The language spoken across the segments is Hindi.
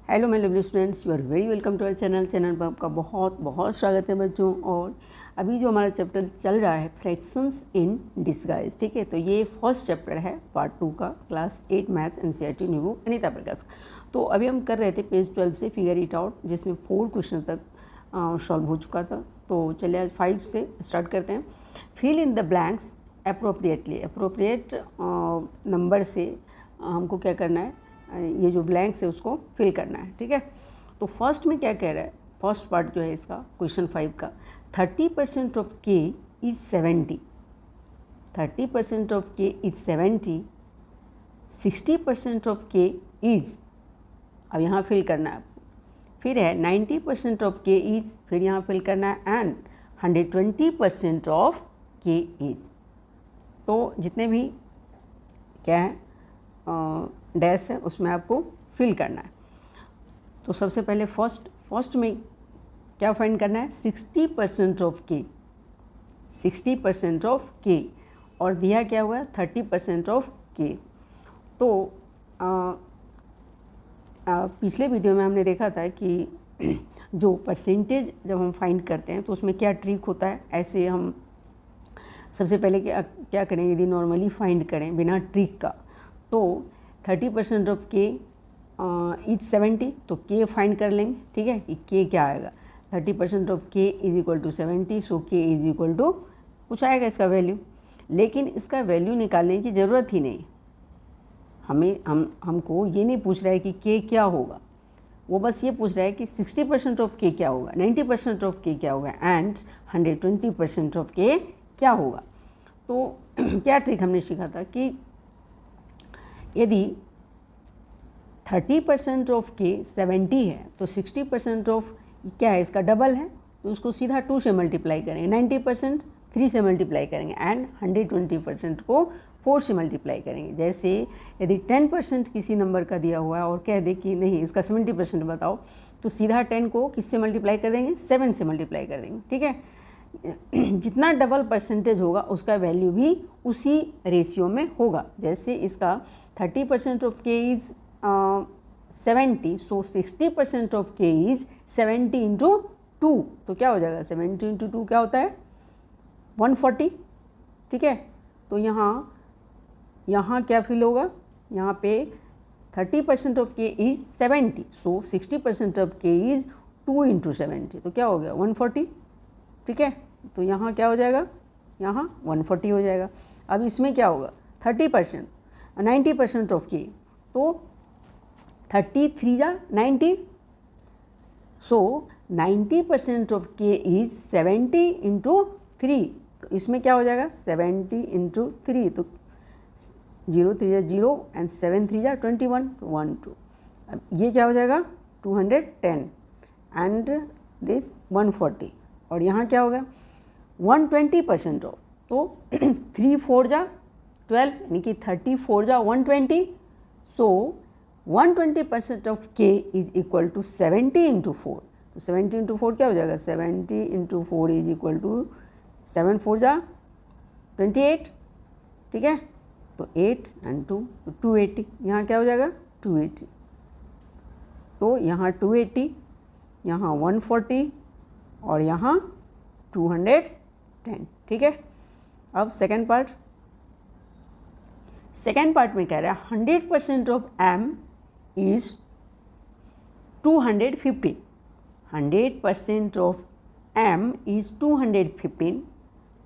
Hello my lovely students, you are very welcome to our channel पर आपका बहुत बहुत स्वागत है बच्चों। और अभी जो हमारा चैप्टर चल रहा है फ्रैक्शंस इन डिस्गाइज, ठीक है। तो ये फर्स्ट चैप्टर है पार्ट 2 का, class 8 maths NCERT new book Anita Prakash. तो अभी हम कर रहे थे पेज 12 से फिगर इट आउट, जिसमें 4 क्वेश्चन तक सॉल्व हो चुका था। तो चलिए आज 5 से स्टार्ट करते हैं। Fill in the blanks appropriately. Appropriate number से हमको क्या करना है, ये जो ब्लैंक्स है उसको फिल करना है, ठीक है। तो फर्स्ट में क्या कह रहा है, फर्स्ट पार्ट जो है इसका क्वेश्चन 5 का, 30% ऑफ के इज 70। 30% ऑफ के इज 70, 60% ऑफ के इज, अब यहाँ फिल करना है आपको। फिर है 90% ऑफ के इज, फिर यहाँ फिल करना है, एंड 120% ऑफ के इज। तो जितने भी क्या है डैश है उसमें आपको फिल करना है। तो सबसे पहले फर्स्ट में क्या फाइंड करना है, 60% ऑफ के, 60% ऑफ के, और दिया क्या हुआ है 30% ऑफ के। तो पिछले वीडियो में हमने देखा था कि जो परसेंटेज जब हम फाइंड करते हैं तो उसमें क्या ट्रिक होता है। ऐसे हम सबसे पहले क्या करें, यदि नॉर्मली फाइंड करें बिना ट्रिक का, तो 30% ऑफ के इज 70, तो के फाइंड कर लेंगे, ठीक है। कि के क्या आएगा, 30% ऑफ के इज इक्वल टू 70, सो के इज इक्वल टू कुछ आएगा इसका वैल्यू। लेकिन इसका वैल्यू निकालने की ज़रूरत ही नहीं, हमको ये नहीं पूछ रहा है कि के क्या होगा, वो बस ये पूछ रहा है कि 60% ऑफ के क्या होगा, 90% ऑफ के क्या होगा, एंड 120% ऑफ के क्या होगा। तो क्या ट्रिक हमने सीखा था कि यदि 30% ऑफ के 70 है तो 60% ऑफ क्या है, इसका डबल है, तो उसको सीधा 2 से मल्टीप्लाई करेंगे, 90% 3 से मल्टीप्लाई करेंगे, एंड 120% को 4 से मल्टीप्लाई करेंगे। जैसे यदि 10% किसी नंबर का दिया हुआ है और कह दे कि नहीं इसका 70% बताओ, तो सीधा 10 को किससे मल्टीप्लाई कर देंगे, 7 से मल्टीप्लाई कर देंगे, ठीक है। जितना डबल परसेंटेज होगा उसका वैल्यू भी उसी रेशियो में होगा। जैसे इसका 30% ऑफ के इज 70, सो 60% ऑफ के इज 70 इंटू 2, तो क्या हो जाएगा, 70 इंटू 2 क्या होता है, 140, ठीक है। तो यहाँ क्या फिल होगा, यहाँ पे 30% ऑफ के इज 70, सो 60% ऑफ के इज 2 इंटू 70, तो क्या हो गया 140, ठीक है। तो यहाँ क्या हो जाएगा, यहाँ 140 हो जाएगा। अब इसमें क्या होगा, 30% 90% ऑफ के, तो 33 जा 90, सो 90% ऑफ के इज 70 इंटू 3, तो इसमें क्या हो जाएगा 70 इंटू 3, तो 0 3 जा 0 एंड 7 3 जा 21, 1 2। अब ये क्या हो जाएगा 210 एंड दिस 140, और यहाँ क्या होगा 120% ऑफ, तो 3 4 जा 12, यानी कि 34 जा 120, सो 120% ऑफ के इज इक्वल टू 70 इंटू 4, तो 70 इंटू 4 क्या हो जाएगा, 70 इंटू 4 इज इक्वल टू 7 4 जा 28, ठीक है। तो 8 एंड 2, तो 280, यहाँ क्या हो जाएगा 280, तो यहाँ 280, यहाँ 140 और यहाँ 210, ठीक है। अब सेकेंड पार्ट में कह रहा है 100% of m is 215, 100% of m is 215।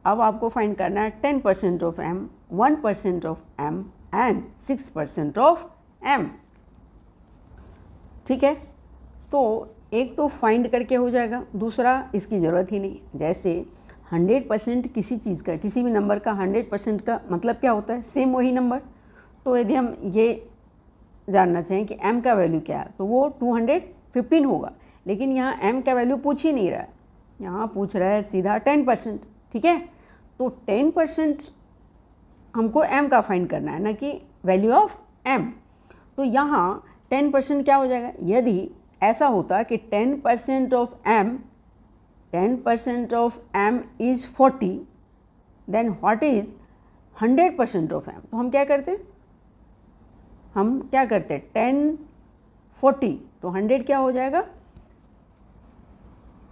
अब आपको फाइंड करना है 10% of m, 1% of m and 6% of m, ठीक है। तो एक तो फाइंड करके हो जाएगा, दूसरा इसकी ज़रूरत ही नहीं। जैसे 100% किसी चीज़ का, किसी भी नंबर का 100% का मतलब क्या होता है, सेम वही नंबर। तो यदि हम ये जानना चाहें कि m का वैल्यू क्या है, तो वो 215 होगा। लेकिन यहाँ m का वैल्यू पूछ ही नहीं रहा है, यहाँ पूछ रहा है सीधा 10%, ठीक है। तो 10% हमको m का फाइंड करना है, ना कि वैल्यू ऑफ m। तो यहाँ 10% क्या हो जाएगा, यदि ऐसा होता कि 10% of m, 10% of m is 40, then what is 100% of m। तो हम क्या करते 10 40, तो 100 क्या हो जाएगा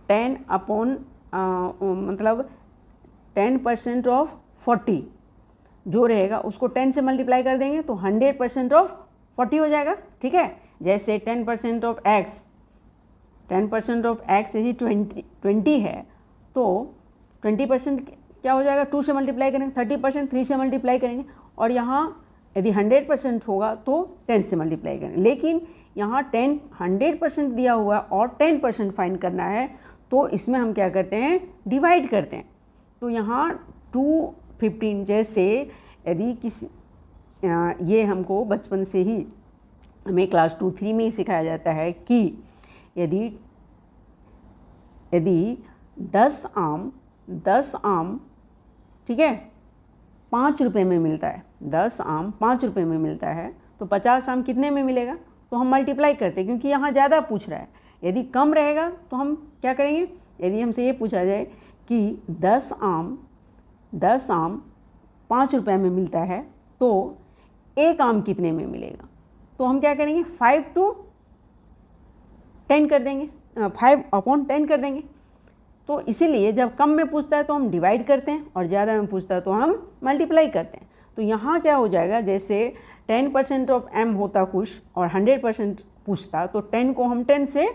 10 अपॉन मतलब 10% ऑफ 40 जो रहेगा उसको 10 से मल्टीप्लाई कर देंगे तो 100% ऑफ 40 हो जाएगा। ठीक है, जैसे 10% ऑफ x, 10% ऑफ x यदि 20 है तो 20% क्या हो जाएगा 2 से मल्टीप्लाई करेंगे, 30% 3 से मल्टीप्लाई करेंगे, और यहाँ यदि 100% होगा तो 10 से मल्टीप्लाई करेंगे। लेकिन यहाँ 100% दिया हुआ है और 10% फाइंड करना है, तो इसमें हम क्या करते हैं डिवाइड करते हैं। तो यहाँ 215 जैसे यदि किसी ये हमको बचपन से ही हमें क्लास 2-3 में ही सिखाया जाता है कि यदि 10 आम ठीक है 5 रुपये में मिलता है, 10 आम 5 रुपये में मिलता है, तो 50 आम कितने में मिलेगा, तो हम मल्टीप्लाई करते हैं क्योंकि यहाँ ज़्यादा पूछ रहा है। यदि कम रहेगा तो हम क्या करेंगे, यदि हमसे ये पूछा जाए कि 10 आम 5 रुपये में मिलता है तो एक आम कितने में मिलेगा, तो हम क्या करेंगे 5 to 10 कर देंगे, 5/10 कर देंगे। तो इसीलिए जब कम में पूछता है तो हम डिवाइड करते हैं और ज़्यादा में पूछता है तो हम मल्टीप्लाई करते हैं। तो यहाँ क्या हो जाएगा, जैसे 10% ऑफ m होता कुछ और 100% पूछता, तो 10 को हम 10 से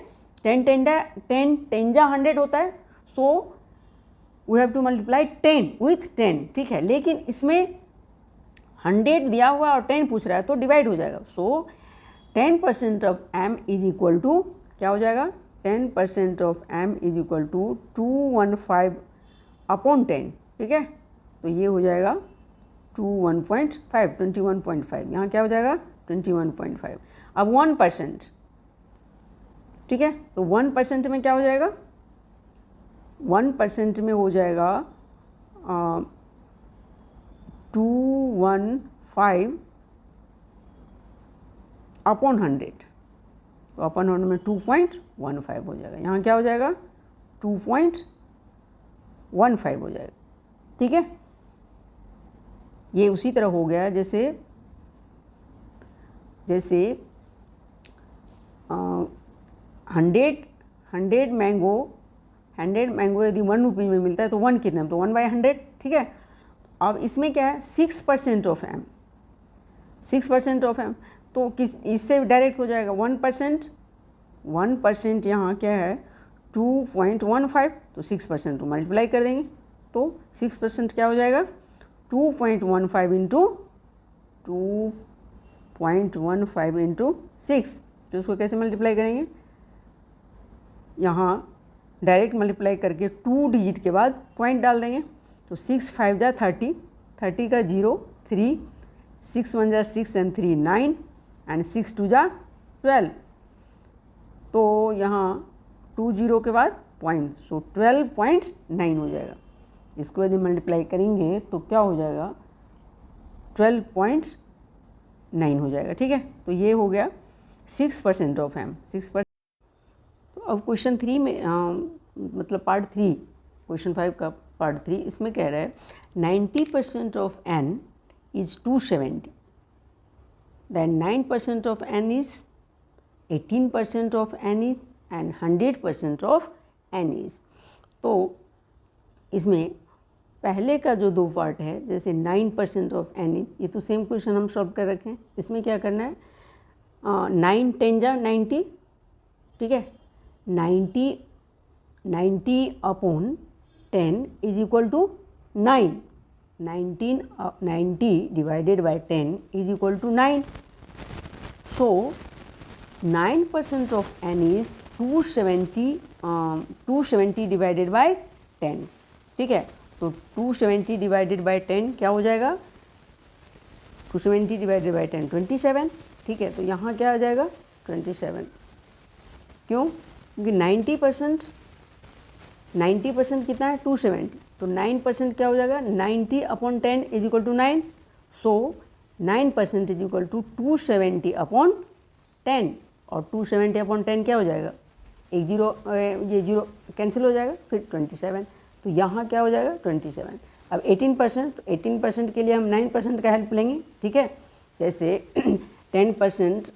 10 10 100 होता है, so we have to multiply 10 with 10। ठीक है, लेकिन इसमें 100 दिया हुआ और 10 पूछ रहा है तो डिवाइड हो जाएगा। So 10% of m is equal to क्या हो जाएगा, 10% of m is equal to 215/10। ठीक है, तो ये हो जाएगा 21.5 यहाँ क्या हो जाएगा 21.5। अब 1%, ठीक है, तो 1% में क्या हो जाएगा, 1% में हो जाएगा 215/100, तो अपन 100 में 2.15 हो जाएगा। यहाँ क्या हो जाएगा 2.15 हो जाएगा। ठीक है, ये उसी तरह हो गया जैसे 100 मैंगो यदि 1 रुपये में मिलता है तो 1 कितना है, तो 1/100। ठीक है, अब इसमें क्या है 6% ऑफ m, 6% ऑफ m, तो किस इससे डायरेक्ट हो जाएगा 1% यहाँ क्या है 2.15, तो 6% तो मल्टीप्लाई कर देंगे, तो 6% क्या हो जाएगा 2.15 इंटू 2.15 इंटू 6, तो उसको कैसे मल्टीप्लाई करेंगे, यहाँ डायरेक्ट मल्टीप्लाई करके 2 डिजिट के बाद पॉइंट डाल देंगे, तो 6 5 जा 30, 30 का 0 3, 6 1 जा 6 and 3 9 एंड 6 2 जा 12, तो यहाँ 2 0 के बाद पॉइंट, सो 12.9 हो जाएगा। इसको यदि मल्टीप्लाई करेंगे तो क्या हो जाएगा 12.9 हो जाएगा। ठीक है, तो ये हो गया 6% ऑफ m, 6%। तो अब क्वेश्चन 3 में मतलब पार्ट 3, क्वेश्चन 5 का पार्ट 3, इसमें कह रहा है 90% of n is 270, then 9% of n is 18% of n is and 100% of n is। तो इसमें पहले का जो 2 पार्ट है, जैसे 9% ऑफ n is, ये तो सेम क्वेश्चन हम सॉल्व कर रखे हैं। इसमें क्या करना है 9 10 जा 90, ठीक है, 90/10 is equal to 9, 90 divided by 10 is equal to 9। So 9% of n is 270 divided by 10। ठीक है, तो 270 डिवाइडेड बाय 10 क्या हो जाएगा, 270 डिवाइडेड बाय 10 27। ठीक है, तो यहाँ क्या आ जाएगा 27। क्यों, क्योंकि 90% कितना है 270, तो 9% क्या हो जाएगा 90/10 is equal to 9। So 9% is equal to 270/10, और 270/10 क्या हो जाएगा, एक जीरो, ये जीरो कैंसिल हो जाएगा, फिर 27, तो यहाँ क्या हो जाएगा 27। अब 18%, तो 18% के लिए हम 9% का हेल्प लेंगे। ठीक है, जैसे 10%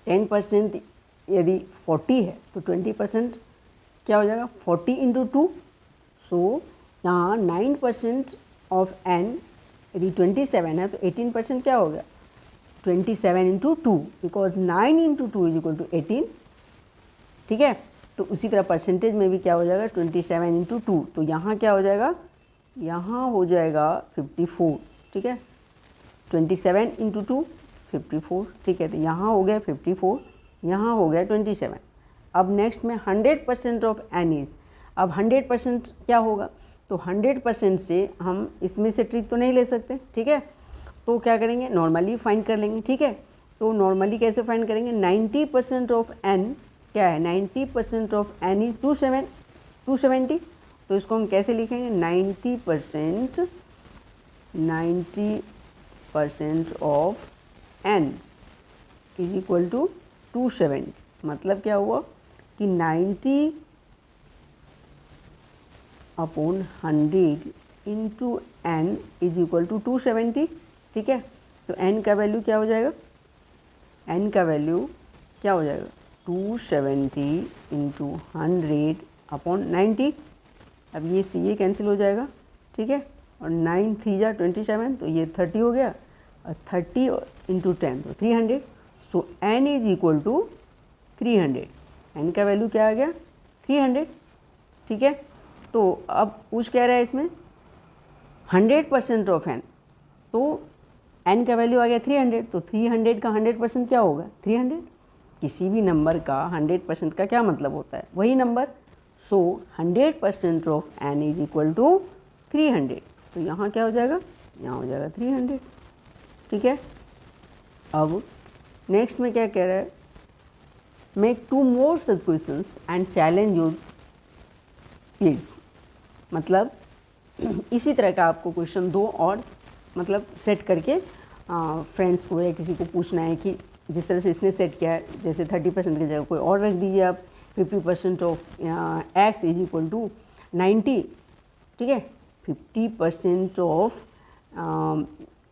10% यदि 40 है तो 20% क्या हो जाएगा 40 इंटू 2। सो यहाँ 9% ऑफ n यदि 27 है तो 18% क्या हो गया 27 into 2, because 9 into 2 is equal to 18। ठीक है, तो उसी तरह परसेंटेज में भी क्या हो जाएगा 27 इंटू 2, तो यहाँ क्या हो जाएगा, यहाँ हो जाएगा 54। ठीक है, 27 इंटू 2 54। ठीक है, तो यहाँ हो गया 54, यहाँ हो गया 27। अब नेक्स्ट में 100% ऑफ n इज, अब 100% क्या होगा, तो 100% से हम इसमें से ट्रिक तो नहीं ले सकते। ठीक है, तो क्या करेंगे, नॉर्मली फाइंड कर लेंगे। ठीक है, तो नॉर्मली कैसे फाइंड करेंगे, 90% ऑफ n क्या है, 90% ऑफ n इज 270। तो इसको हम कैसे लिखेंगे, 90% of n is equal to 270। मतलब क्या हुआ कि 90 upon 100 into n is equal to 270। ठीक है, तो n का वैल्यू क्या हो जाएगा, n का वैल्यू क्या हो जाएगा 270 इंटू 100 अपॉन 90। अब ये सी ए कैंसिल हो जाएगा। ठीक है, और 9 3 जा 27, तो ये 30 हो गया, और 30 इंटू 10 तो 300। So n is equal to 300। n का वैल्यू क्या आ गया 300। ठीक है, तो अब पूछ कह रहा है इसमें 100% ऑफ n, तो n का वैल्यू आ गया 300, तो 300 का 100% क्या होगा 300। किसी भी नंबर का 100% का क्या मतलब होता है, वही नंबर। So 100% of n is equal to 300, तो यहाँ क्या हो जाएगा, यहाँ हो जाएगा 300। ठीक है, अब नेक्स्ट में क्या कह रहा है, make 2 more such questions and challenge your peers। मतलब इसी तरह का आपको क्वेश्चन 2 और मतलब सेट करके फ्रेंड्स को या किसी को पूछना है कि जिस तरह से इसने सेट किया है, जैसे 30% की जगह कोई और रख दीजिए आप, 50% of x is equal to 90। ठीक है, 50% of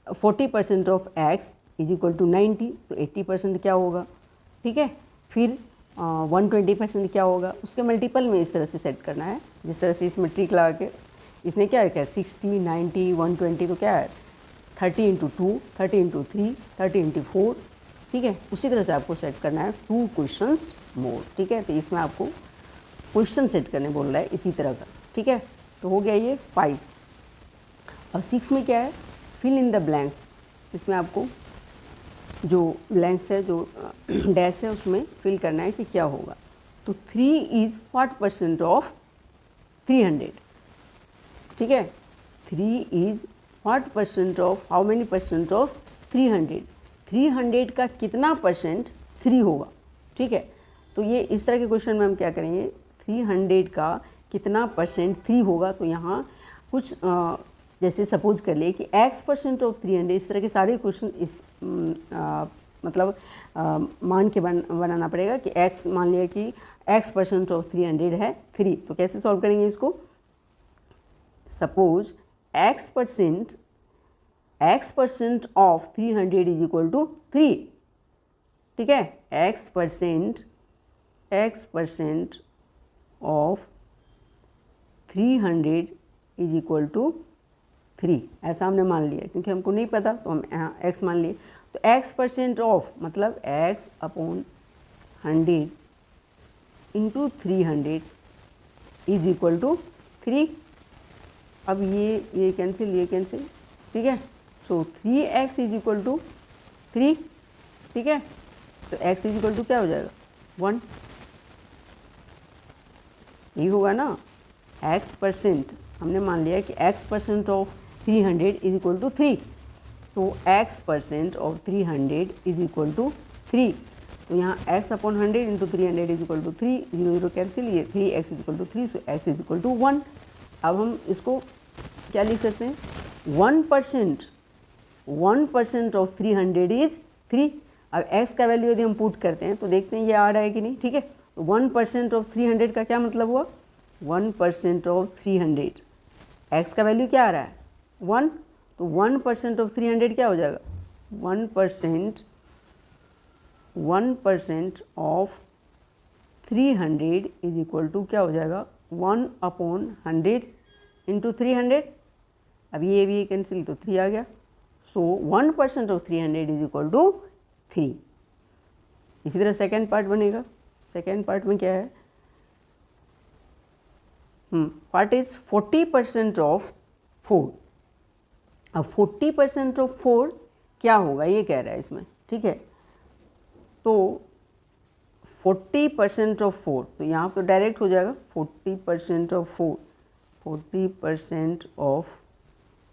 40% of x is equal to 90, तो 80% क्या होगा। ठीक है, फिर 120% क्या होगा, उसके मल्टीपल में इस तरह से सेट करना है, जिस तरह से इसमें ट्रिक लगा के इसने क्या रखा है 60 90 120, तो क्या है 30 इंटू 2 30 इंटू 3 30 इंटू 4। ठीक है, उसी तरह से आपको सेट करना है 2 क्वेश्चंस मोर। ठीक है, तो इसमें आपको क्वेश्चन सेट करने बोल रहा है इसी तरह का। ठीक है, तो हो गया ये 5। और 6 में क्या है, फिल इन द ब्लैंक्स। इसमें आपको जो ब्लैंक्स है, जो डैश है, उसमें फिल करना है कि क्या होगा। तो 3 इज़ व्हाट परसेंट ऑफ 300। ठीक है, 3 is what percent of, how many percent of 300। 300 का कितना परसेंट 3 होगा। ठीक है, तो ये इस तरह के क्वेश्चन में हम क्या करेंगे, 300 का कितना परसेंट 3 होगा। तो यहाँ कुछ जैसे सपोज कर लिए कि x% ऑफ 300, इस तरह के सारे क्वेश्चन इस मतलब मान के बनाना पड़ेगा कि x, मान लिया कि x% ऑफ 300 है 3, तो कैसे सॉल्व करेंगे इसको। Suppose x% of 300 is equal to 3। ठीक है, x% of 300 is equal to 3, ऐसा हमने मान लिया, क्योंकि हमको नहीं पता तो हम x मान लिए। तो x% ऑफ मतलब x upon 100 into 300 is equal to 3। अब ये कैंसिल, ये कैंसिल। ठीक है, सो 3x इज इक्वल टू 3। ठीक है, तो x इज इक्वल टू क्या हो जाएगा 1। ये होगा ना, x% हमने मान लिया कि x% of 300 is equal to 3, तो x% of 300 is equal to 3। तो यहाँ x upon 100 into 300 is equal to 3, 0 0 cancel, ये 3x is equal to 3, so x is equal to 1। अब हम इसको क्या लिख सकते हैं, 1% ऑफ 300 इज 3। अब x का वैल्यू यदि हम पुट करते हैं तो देखते हैं ये आ रहा है कि नहीं। ठीक है, तो 1% ऑफ 300 का क्या मतलब हुआ, 1% ऑफ 300, x का वैल्यू क्या आ रहा है 1, तो 1% ऑफ 300 क्या हो जाएगा 1% 1% ऑफ 300 इज इक्वल टू क्या हो जाएगा 1/100 इंटू 300। अब ये भी कैंसिल तो 3 आ गया। सो 1% ऑफ 300 इज इक्वल टू 3। इसी तरह सेकेंड पार्ट बनेगा। सेकेंड पार्ट में क्या है, पार्ट इज 40% ऑफ 4। अब 40% ऑफ 4 क्या होगा ये कह रहा है इसमें, ठीक है। तो 40% ऑफ 4, तो यहाँ तो डायरेक्ट हो जाएगा 40% ऑफ 4। 40% ऑफ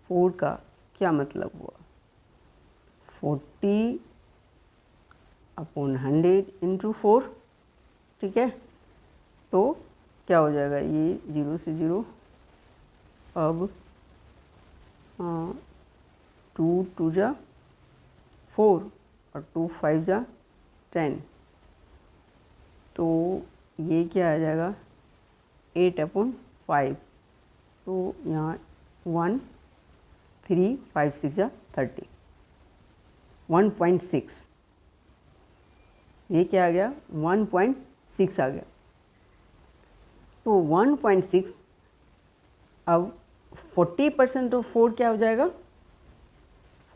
4 का क्या मतलब हुआ, 40/100 इंटू 4, ठीक है। तो क्या हो जाएगा, ये 0 से 0, अब 2 2 जा 4 और 2 5 जा 10, तो ये क्या आ जाएगा 8/5। तो यहाँ 1 3 5 6 जा 30, 1.6। ये क्या आ गया 1.6 आ गया। तो 1.6, अब 40% ऑफ 4 क्या हो जाएगा,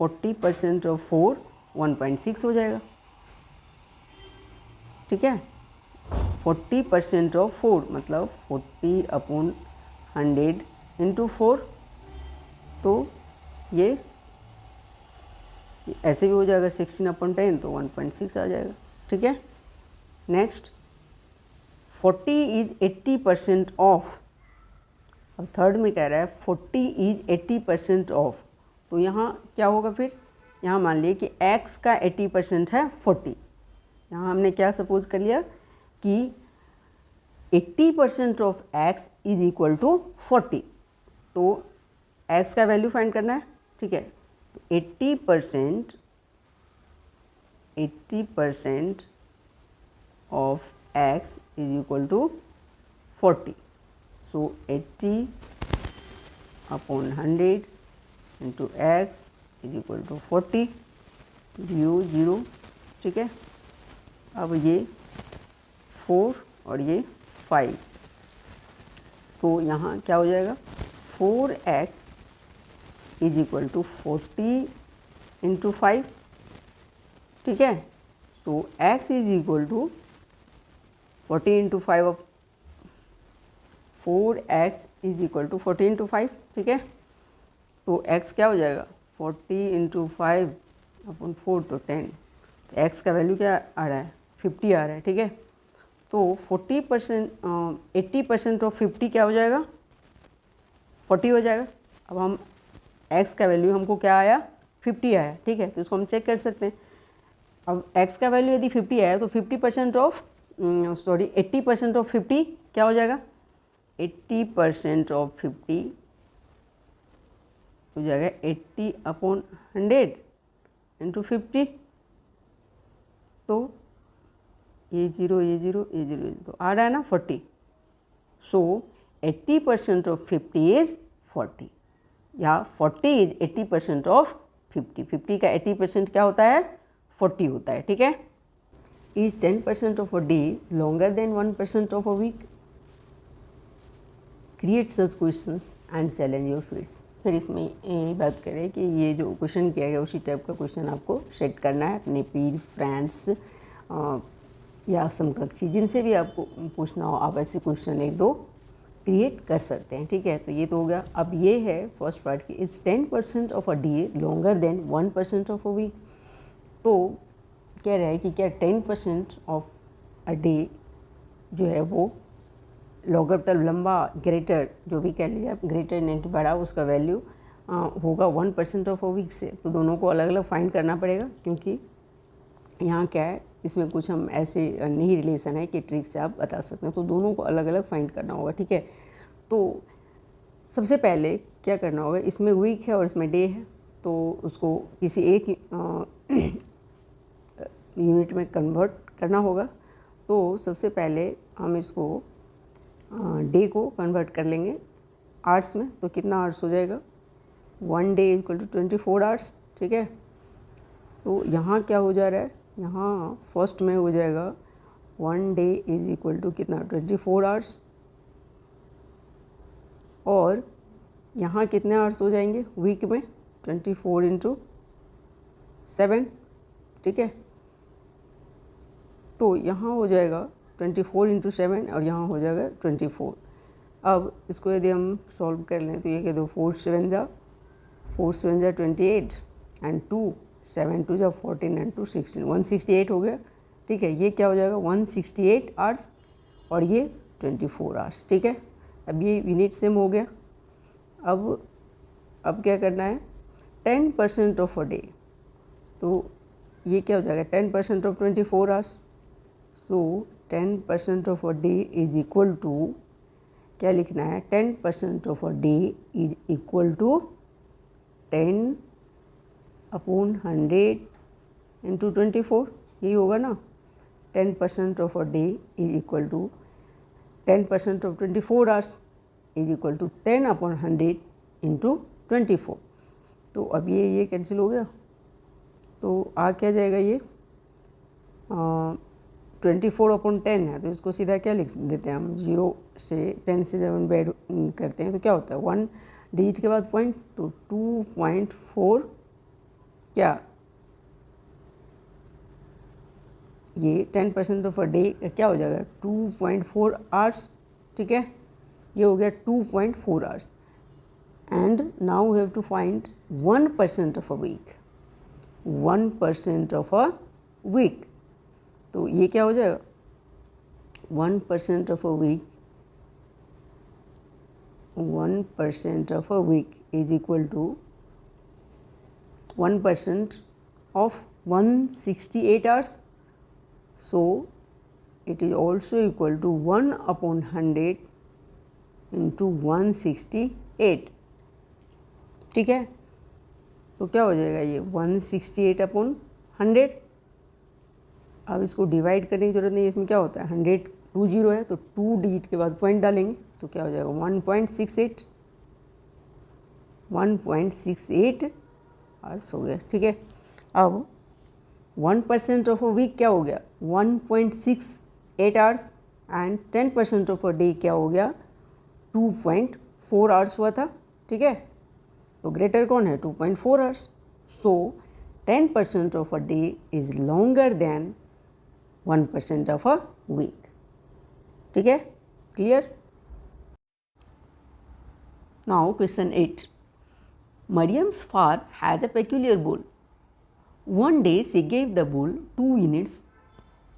40% ऑफ 4 1.6 हो जाएगा, ठीक है। 40% ऑफ 4 मतलब 40/100 इंटू 4, तो ये ऐसे भी हो जाएगा 16/10, तो 1.6 आ जाएगा, ठीक है। Next 40 is 80% of. अब थर्ड में कह रहा है 40 इज 80% ऑफ, तो यहाँ क्या होगा फिर, यहाँ मान लिए कि x का 80% है 40। यहाँ हमने क्या सपोज कर लिया कि 80% of x is equal to 40, तो x का वैल्यू फाइंड करना है, ठीक है। तो 80% of x is equal to 40। So 80/100 into x is equal to 40, 0 0, ठीक है। अब ये 4 और ये 5, तो यहाँ क्या हो जाएगा 4x is equal to 40 into 5, ठीक है। So x is equal to 40 into 5 of 4x is equal to 40 into 5, ठीक है। तो x क्या हो जाएगा 40 इंटू 5/4, तो 10। तो x का वैल्यू क्या आ रहा है 50 आ रहा है, ठीक है। तो 80% ऑफ 50 क्या हो जाएगा 40 हो जाएगा। अब हम x का वैल्यू हमको क्या आया 50 आया, ठीक है। तो इसको हम चेक कर सकते हैं। अब x का वैल्यू यदि 50 आया तो 50% ऑफ 80% ऑफ 50 क्या हो जाएगा, 80% ऑफ 50 हो जाएगा 80/100 इंटू 50। तो ये 0 ये 0 ये 0, तो आ रहा है ना 40। सो 80% ऑफ 50 इज 40, या 40 इज 80% ऑफ 50। 50 का 80% क्या होता है 40 होता है, ठीक है। Is 10% of a day longer than 1% of a week, create such questions and challenge your fits. फिर इसमें ये बात करें कि ये जो क्वेश्चन किया गया उसी टाइप का क्वेश्चन आपको सेट करना है अपने पीर फ्रेंड्स या समकक्षी जिनसे भी आपको पूछना हो, आप ऐसे क्वेश्चन 1-2 क्रिएट कर सकते हैं, ठीक है। तो ये तो हो गया। अब ये है फर्स्ट पार्ट की, is 10% of a day longer than 1% of a week. तो कह रहा है कि क्या 10% ऑफ अ डे जो है वो लॉन्गर मतलब लंबा, ग्रेटर जो भी कह लीजिए आप, ग्रेटर नहीं कि बड़ा, उसका वैल्यू होगा 1% ऑफ अ वीक से। तो दोनों को अलग अलग फाइंड करना पड़ेगा, क्योंकि यहाँ क्या है इसमें कुछ हम ऐसे नहीं रिलेशन है कि ट्रिक से आप बता सकते हैं। तो दोनों को अलग अलग फाइंड करना होगा, ठीक है। तो सबसे पहले क्या करना होगा, इसमें वीक है और इसमें डे है, तो उसको किसी एक यूनिट में कन्वर्ट करना होगा। तो सबसे पहले हम इसको डे को कन्वर्ट कर लेंगे आवर्स में। तो कितना आवर्स हो जाएगा, 1 डे इक्वल टू 24 आवर्स, ठीक है। तो यहाँ क्या हो जा रहा है यहाँ फर्स्ट में हो जाएगा 1 डे इज इक्वल टू कितना 24 आवर्स, और यहाँ कितने आवर्स हो जाएंगे वीक में 24 इंटू 7, ठीक है। तो यहाँ हो जाएगा 24 इंटू 7 और यहाँ हो जाएगा 24। अब इसको यदि हम सॉल्व कर लें तो ये कह दो 4 7 जा 28 एंड 2 7 2 जा 14 एंड 2 16, 168 हो गया, ठीक है। ये क्या हो जाएगा 168 आवर्स और ये 24 आवर्स, ठीक है। अब ये यूनिट सेम हो गया। अब क्या करना है 10% ऑफ अ डे, तो ये क्या हो जाएगा 10% of 24 hours, so 10% of a day is equal to, क्या लिखना है 10% of a day is equal to 10 upon 100 into 24, यही होगा ना। 10% of a day is equal to 10% of 24 hours is equal to 10 upon 100 into 24। तो अब ये कैंसिल हो गया, तो आ क्या जाएगा ये 24 अपॉन 10 है, तो इसको सीधा क्या लिख देते हैं हम 0 से 10 से जब हम ऐड करते हैं तो क्या होता है 1 डिजिट के बाद पॉइंट, तो 2.4 क्या ये 10% ऑफ अ डे क्या हो जाएगा 2.4 आवर्स, ठीक है। ये हो गया 2.4 hours. And now we have to find 1% of a week, 1% of a week, तो ये क्या हो जाएगा 1% of a week, 1% of a week is equal to 1% of 168 hours, so it is also equal to 1 upon 100 into 168, ठीक है। तो क्या हो जाएगा ये 168 अपॉन 100। अब इसको डिवाइड करने की जरूरत नहीं है, इसमें क्या होता है 100 2 0 है, तो 2 डिजिट के बाद पॉइंट डालेंगे तो क्या हो जाएगा 1.68 आवर्स हो गया, ठीक है। अब 1% ऑफ अ वीक क्या हो गया 1.68 hours and 10% of a day क्या हो गया 2.4 आवर्स हुआ था, ठीक है। तो ग्रेटर कौन है 2.4 hours, so 10% of a day is longer than 1% of a week, ठीक है, clear. Now question 8, Mariam's farm has a peculiar bull. One day she gave the bull 2 units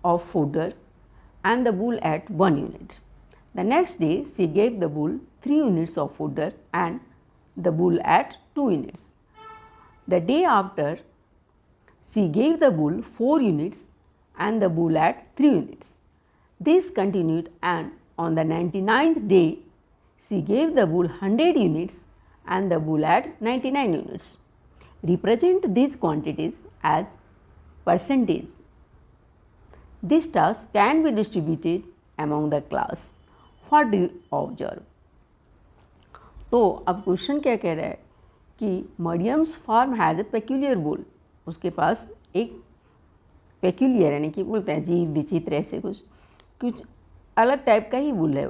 of fodder and the bull ate 1 unit. The next day she gave the bull 3 units of fodder and the bull ate 2 units. The day after she gave the bull 4 units and the bull ate 3 units. This continued and on the 99th day she gave the bull 100 units and the bull ate 99 units. Represent these quantities as percentage. This task can be distributed among the class. What do you observe? तो अब क्वेश्चन क्या कह रहा है कि Mariam's farm has a peculiar bull, उसके पास एक पेक्यूलियर यानी कि बोलते हैं अजीब विचित्र ऐसे कुछ अलग टाइप का ही बुल है।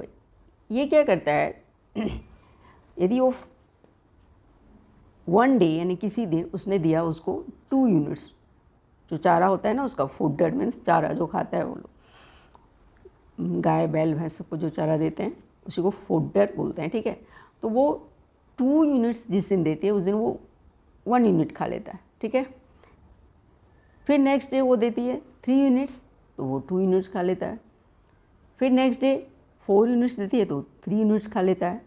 ये क्या करता है यदि वो 1 डे यानी किसी दिन उसने दिया उसको 2 यूनिट्स, जो चारा होता है ना उसका, फूडर मीन्स चारा जो खाता है वो लोग, गाय बैल भैंस सबको जो चारा देते हैं उसी को फूडर बोलते हैं, ठीक है। तो वो 2 यूनिट्स जिस दिन देती है उस दिन वो 1 यूनिट खा लेता है, ठीक है। फिर नेक्स्ट डे वो देती है 3 यूनिट्स तो वो 2 यूनिट्स खा लेता है। फिर नेक्स्ट डे 4 यूनिट्स देती है तो 3 यूनिट्स खा लेता है।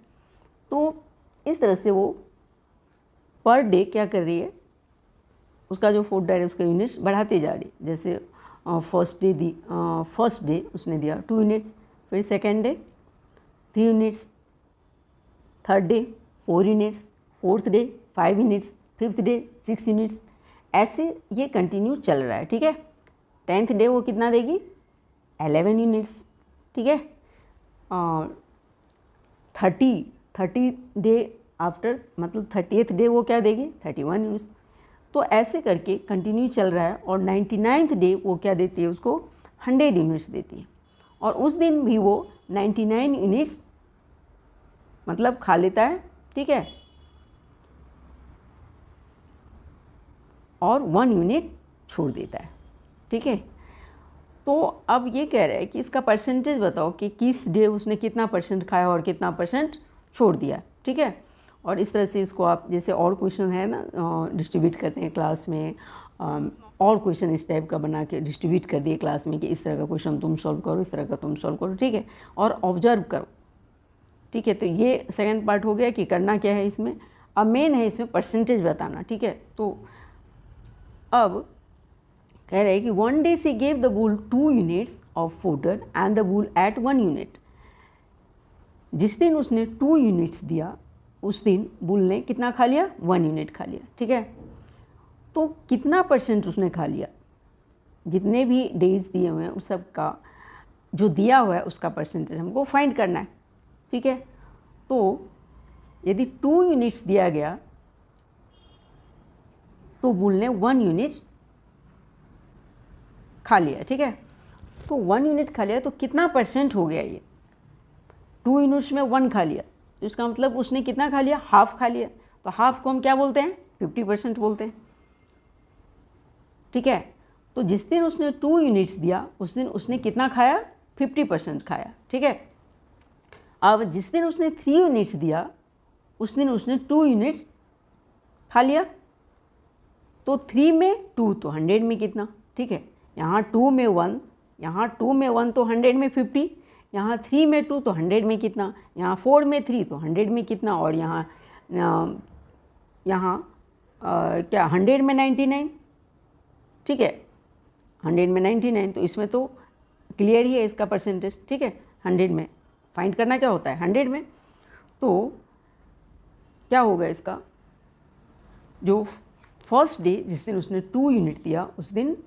तो इस तरह से वो पर डे क्या कर रही है, उसका जो फूडर है उसका यूनिट्स बढ़ाते जा रही है। जैसे फर्स्ट डे उसने दिया 2 यूनिट्स, फिर second day 3 units, third day 4 units, fourth day 5 units, fifth day 6 units, ऐसे ये कंटिन्यू चल रहा है, ठीक है। 10th डे वो कितना देगी 11 यूनिट्स, ठीक है। 30 डे आफ्टर मतलब 30th डे वो क्या देगी 31 यूनिट्स। तो ऐसे करके कंटिन्यू चल रहा है और 99th डे वो क्या देती है उसको 100 यूनिट्स देती है और उस दिन भी वो 99 यूनिट्स मतलब खा लेता है, ठीक है, और 1 यूनिट छोड़ देता है, ठीक है। तो अब ये कह रहा है कि इसका परसेंटेज बताओ कि किस डे उसने कितना परसेंट खाया और कितना परसेंट छोड़ दिया, ठीक है। और इस तरह से इसको आप जैसे और क्वेश्चन है ना डिस्ट्रीब्यूट करते हैं क्लास में, और क्वेश्चन इस टाइप का बना के डिस्ट्रीब्यूट कर दिए क्लास में कि इस तरह का क्वेश्चन तुम सॉल्व करो, इस तरह का तुम सॉल्व करो, ठीक है, और ऑब्जर्व करो, ठीक है। तो ये सेकंड पार्ट हो गया कि करना क्या है इसमें। अब मेन है इसमें परसेंटेज बताना, ठीक है। तो अब कह रहे हैं कि 1 day she gave the bull 2 units of fodder and the bull at 1 unit। जिस दिन उसने 2 यूनिट्स दिया उस दिन बुल ने कितना खा लिया, 1 यूनिट खा लिया, ठीक है। तो कितना परसेंट उसने खा लिया, जितने भी डेज दिए हुए हैं उस सब का जो दिया हुआ है उसका परसेंटेज हमको फाइंड करना है, ठीक है। तो यदि 2 यूनिट्स दिया गया तो बुल ने 1 यूनिट खा लिया, ठीक है। तो 1 यूनिट खा लिया तो कितना परसेंट हो गया ये, 2 यूनिट्स में 1 खा लिया तो इसका मतलब उसने कितना खा लिया, हाफ खा लिया। तो हाफ को हम क्या बोलते हैं, 50% बोलते हैं, ठीक है। तो जिस दिन उसने 2 यूनिट्स दिया उस दिन उसने कितना खाया, 50% खाया, ठीक है। अब जिस दिन उसने 3 यूनिट्स दिया उस दिन उसने 2 यूनिट्स खा लिया। तो 3 में 2 तो 100 में कितना, ठीक है। यहाँ 2 में 1, यहाँ 2 में 1 तो 100 में 50, यहाँ 3 में 2 तो 100 में कितना, यहाँ 4 में 3 तो 100 में कितना, और यहाँ क्या 100 में 99, ठीक है, 100 में 99। तो इसमें तो क्लियर ही है इसका परसेंटेज, ठीक है। 100 में फाइंड करना क्या होता है, 100 में। तो क्या होगा इसका, जो फर्स्ट डे जिस दिन उसने 2 यूनिट दिया उस दिन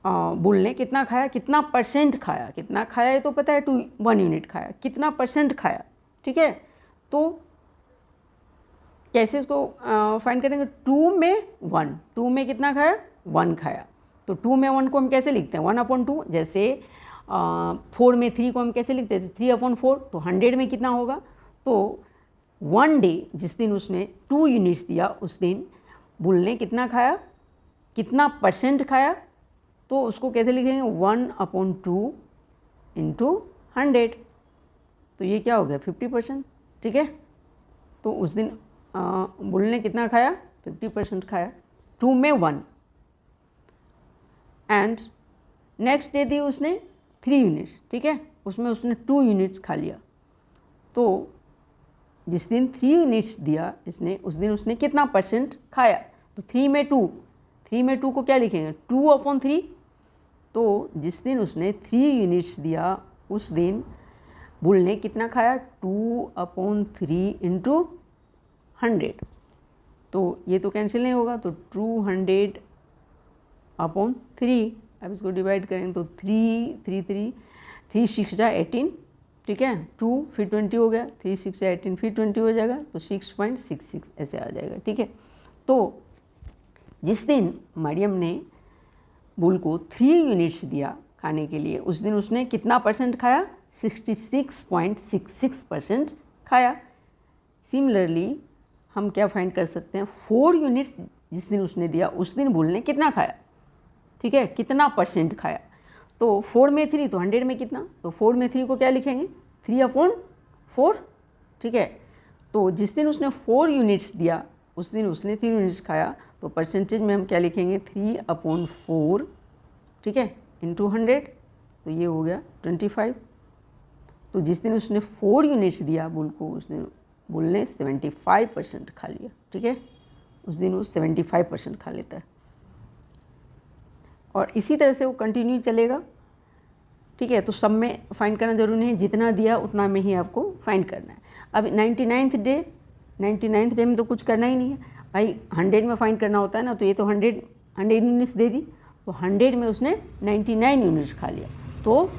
बुल ने कितना खाया, कितना परसेंट खाया, कितना खाया ये तो पता है, 1 यूनिट खाया, कितना परसेंट खाया, ठीक है। तो कैसे इसको फाइंड करेंगे, 2 में 1, 2 में कितना खाया, 1 खाया। तो 2 में 1 को हम कैसे लिखते हैं, 1/2। जैसे 4 में 3 को हम कैसे लिखते थे, 3/4। तो 100 में कितना होगा, तो 1 डे जिस दिन उसने 2 यूनिट्स दिया उस दिन बुल ने कितना खाया, कितना परसेंट खाया, तो उसको कैसे लिखेंगे, 1/2 इंटू 100। तो ये क्या हो गया, 50%, ठीक है। तो उस दिन बुल ने कितना खाया, 50% खाया, 2 में 1। एंड नेक्स्ट डे दी उसने 3 यूनिट्स, ठीक है, उसमें उसने 2 यूनिट्स खा लिया। तो जिस दिन 3 यूनिट्स दिया इसने उस दिन उसने कितना परसेंट खाया, तो 3 में 2, 3 में 2 को क्या लिखेंगे, 2/3। तो जिस दिन उसने 3 यूनिट्स दिया उस दिन बुल ने कितना खाया, 2/3 इंटू 100। तो ये तो कैंसिल नहीं होगा, तो 200/3। अब इसको डिवाइड करें तो 3 6 जा 18, ठीक है, 2 फिर 20 हो गया, 3 6 जा 18 फिर 20 हो जाएगा, तो 6.66 ऐसे आ जाएगा, ठीक है। तो जिस दिन मरियम ने बुल को 3 यूनिट्स दिया खाने के लिए उस दिन उसने कितना परसेंट खाया, 66.66% खाया। सिमिलरली हम क्या फाइंड कर सकते हैं, 4 यूनिट्स जिस दिन उसने दिया उस दिन बुल ने कितना खाया, ठीक है, कितना परसेंट खाया। तो 4 में 3 तो 100 में कितना, तो 4 में 3 को क्या लिखेंगे, 3/4, ठीक है। तो जिस दिन उसने 4 यूनिट्स दिया उस दिन उसने 3 यूनिट्स खाया, तो परसेंटेज में हम क्या लिखेंगे, 3/4, ठीक है, इंटू 100। तो ये हो गया 25। तो जिस दिन उसने 4 यूनिट्स दिया बुल को उस दिन बुल ने 75% खा लिया, ठीक है, उस दिन वो 75% खा लेता है। और इसी तरह से वो कंटिन्यू चलेगा, ठीक है। तो सब में फाइंड करना जरूरी नहीं है, जितना दिया उतना में ही आपको फाइंड करना है। अब 99th डे में तो कुछ करना ही नहीं है भाई, 100 में फाइंड करना होता है ना। तो ये तो 100 यूनिट्स दे दी, तो 100 में उसने 99 यूनिट्स खा लिया। तो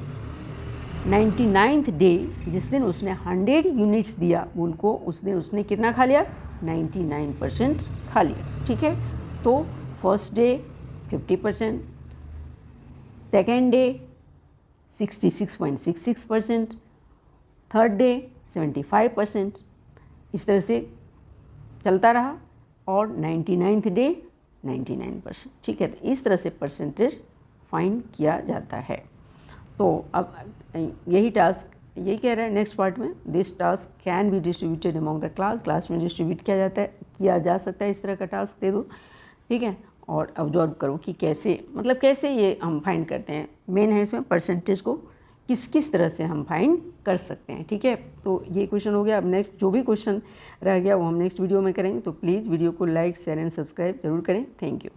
99th डे जिस दिन उसने 100 यूनिट्स दिया बुल को उस दिन उसने कितना खा लिया, 99% खा लिया, ठीक है। तो first day 50%, second day 66.66%, third day 75%, इस तरह से चलता रहा, और 99th डे 99%। ठीक है, तो इस तरह से परसेंटेज फाइंड किया जाता है। तो अब यही टास्क यही कह रहा है नेक्स्ट पार्ट में, this task can be distributed among the class में डिस्ट्रीब्यूट किया जा सकता है, इस तरह का टास्क दे दो। ठीक है, और ऑब्जर्व करो कि कैसे, मतलब कैसे ये हम फाइंड करते हैं। मेन है इसमें परसेंटेज को किस किस तरह से हम फाइंड कर सकते हैं। ठीक है, तो ये क्वेश्चन हो गया। अब नेक्स्ट जो भी क्वेश्चन रह गया वो हम नेक्स्ट वीडियो में करेंगे। तो प्लीज़ वीडियो को लाइक, शेयर एंड सब्सक्राइब जरूर करें। Thank you.